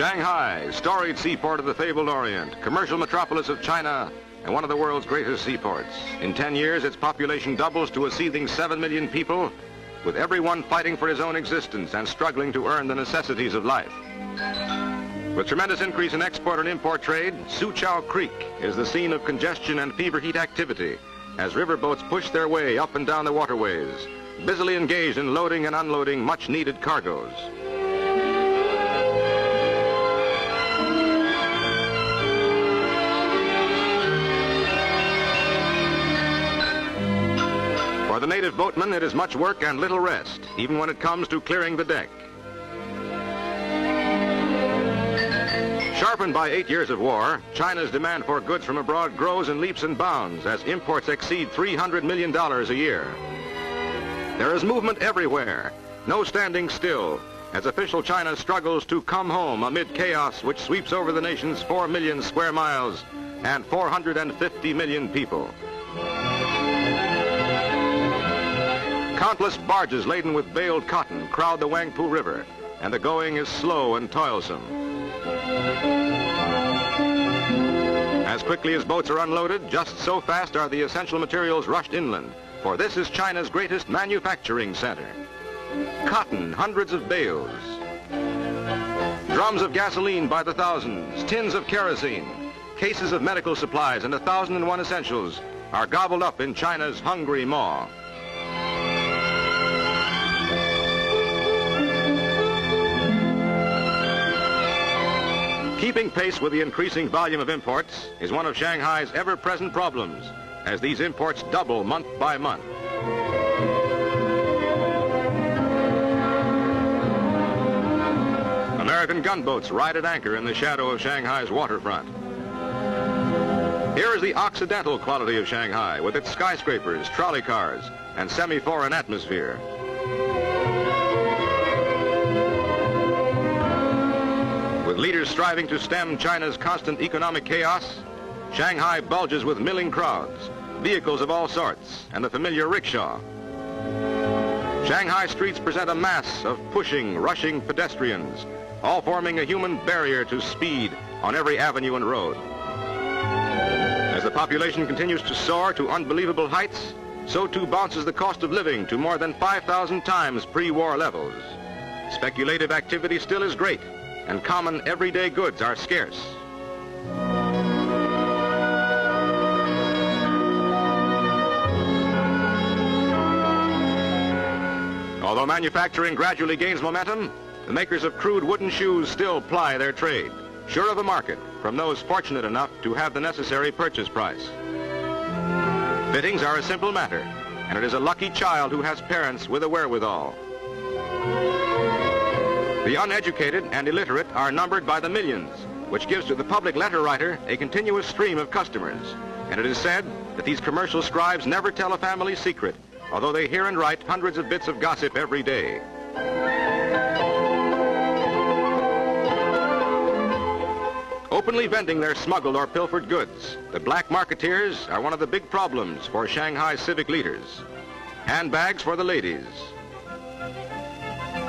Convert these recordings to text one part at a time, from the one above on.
Shanghai, storied seaport of the fabled Orient, commercial metropolis of China, and one of the world's greatest seaports. In 10 years, its population doubles to a seething 7 million people, with everyone fighting for his own existence and struggling to earn the necessities of life. With tremendous increase in export and import trade, Suqiao Creek is the scene of congestion and fever heat activity as riverboats push their way up and down the waterways, busily engaged in loading and unloading much-needed cargoes. For the native boatman, it is much work and little rest, even when it comes to clearing the deck. Sharpened by 8 years of war, China's demand for goods from abroad grows in leaps and bounds as imports exceed $300 million a year. There is movement everywhere, no standing still, as official China struggles to come home amid chaos which sweeps over the nation's 4 million square miles and 450 million people. Countless barges laden with baled cotton crowd the Wangpu River, and the going is slow and toilsome. As quickly as boats are unloaded, just so fast are the essential materials rushed inland, for this is China's greatest manufacturing center. Cotton, hundreds of bales. Drums of gasoline by the thousands, tins of kerosene, cases of medical supplies, and 1,001 essentials are gobbled up in China's hungry maw. Keeping pace with the increasing volume of imports is one of Shanghai's ever-present problems, as these imports double month by month. American gunboats ride at anchor in the shadow of Shanghai's waterfront. Here is the Occidental quality of Shanghai, with its skyscrapers, trolley cars, and semi-foreign atmosphere. With leaders striving to stem China's constant economic chaos, Shanghai bulges with milling crowds, vehicles of all sorts, and the familiar rickshaw. Shanghai streets present a mass of pushing, rushing pedestrians, all forming a human barrier to speed on every avenue and road. As the population continues to soar to unbelievable heights, so too bounces the cost of living to more than 5,000 times pre-war levels. Speculative activity still is great, and common everyday goods are scarce. Although manufacturing gradually gains momentum, the makers of crude wooden shoes still ply their trade, sure of a market from those fortunate enough to have the necessary purchase price. Fittings are a simple matter, and it is a lucky child who has parents with a wherewithal. The uneducated and illiterate are numbered by the millions, which gives to the public letter writer a continuous stream of customers. And it is said that these commercial scribes never tell a family secret, although they hear and write hundreds of bits of gossip every day. Openly vending their smuggled or pilfered goods, the black marketeers are one of the big problems for Shanghai civic leaders. Handbags for the ladies,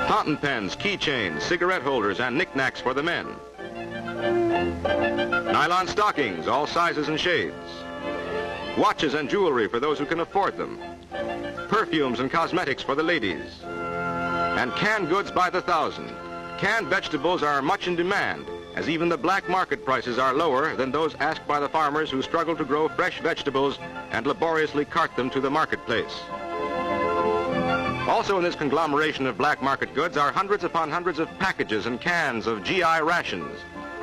fountain pens, keychains, cigarette holders, and knickknacks for the men. Nylon stockings, all sizes and shades. Watches and jewelry for those who can afford them. Perfumes and cosmetics for the ladies. And canned goods by the thousand. Canned vegetables are much in demand, as even the black market prices are lower than those asked by the farmers who struggle to grow fresh vegetables and laboriously cart them to the marketplace. Also in this conglomeration of black market goods are hundreds upon hundreds of packages and cans of GI rations,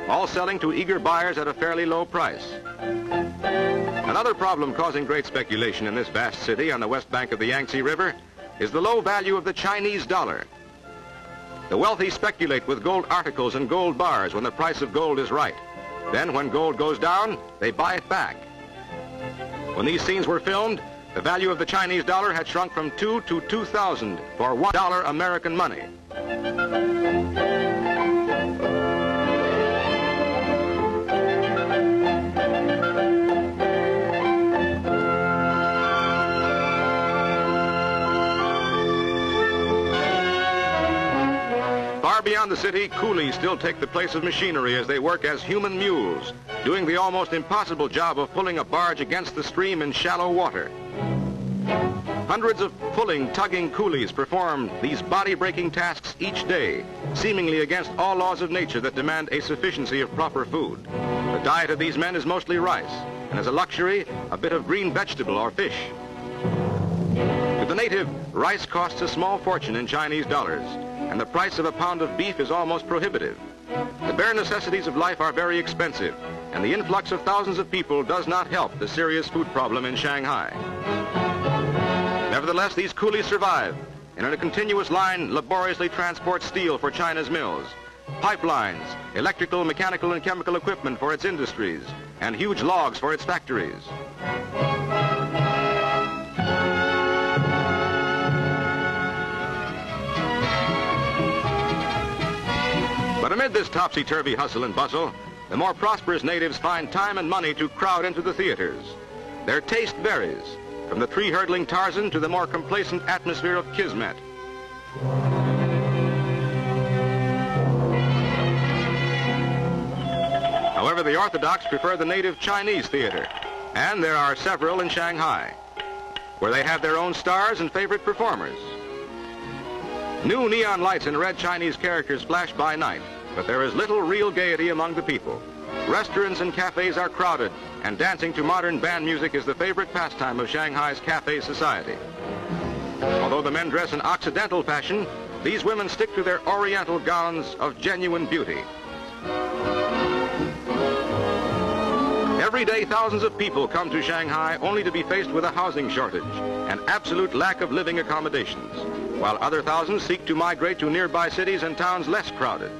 all selling to eager buyers at a fairly low price. Another problem causing great speculation in this vast city on the west bank of the Yangtze River is the low value of the Chinese dollar. The wealthy speculate with gold articles and gold bars when the price of gold is right. Then when gold goes down, they buy it back. When these scenes were filmed, the value of the Chinese dollar had shrunk from 2 to 2,000 for $1 American money. Far beyond the city, coolies still take the place of machinery as they work as human mules, doing the almost impossible job of pulling a barge against the stream in shallow water. Hundreds of pulling, tugging coolies perform these body-breaking tasks each day, seemingly against all laws of nature that demand a sufficiency of proper food. The diet of these men is mostly rice, and as a luxury, a bit of green vegetable or fish. To the native, rice costs a small fortune in Chinese dollars, and the price of a pound of beef is almost prohibitive. The bare necessities of life are very expensive, and the influx of thousands of people does not help the serious food problem in Shanghai. Nevertheless, these coolies survive, and in a continuous line laboriously transport steel for China's mills, pipelines, electrical, mechanical, and chemical equipment for its industries, and huge logs for its factories. But amid this topsy-turvy hustle and bustle, the more prosperous natives find time and money to crowd into the theaters. Their taste varies, from the tree-hurdling Tarzan to the more complacent atmosphere of Kismet. However, the Orthodox prefer the native Chinese theater, and there are several in Shanghai, where they have their own stars and favorite performers. New neon lights and red Chinese characters flash by night, but there is little real gaiety among the people. Restaurants and cafes are crowded, and dancing to modern band music is the favorite pastime of Shanghai's cafe society. Although the men dress in Occidental fashion, these women stick to their Oriental gowns of genuine beauty. Every day, thousands of people come to Shanghai only to be faced with a housing shortage and absolute lack of living accommodations, while other thousands seek to migrate to nearby cities and towns less crowded.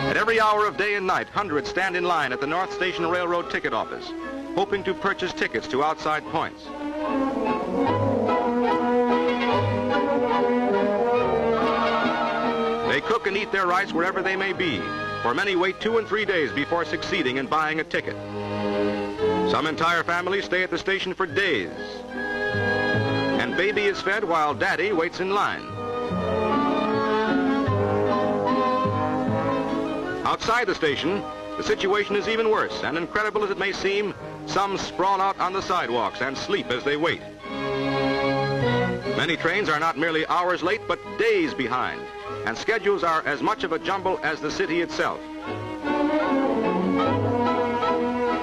At every hour of day and night, hundreds stand in line at the North Station Railroad ticket office, hoping to purchase tickets to outside points. They cook and eat their rice wherever they may be, for many wait 2 and 3 days before succeeding in buying a ticket. Some entire families stay at the station for days, and baby is fed while daddy waits in line. Outside the station, the situation is even worse, and incredible as it may seem, some sprawl out on the sidewalks and sleep as they wait. Many trains are not merely hours late, but days behind, and schedules are as much of a jumble as the city itself.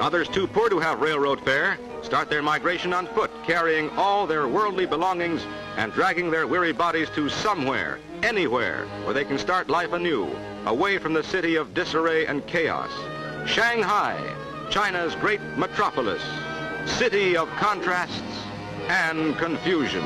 Others too poor to have railroad fare start their migration on foot, carrying all their worldly belongings and dragging their weary bodies to somewhere, anywhere, where they can start life anew, away from the city of disarray and chaos. Shanghai, China's great metropolis, city of contrasts and confusion.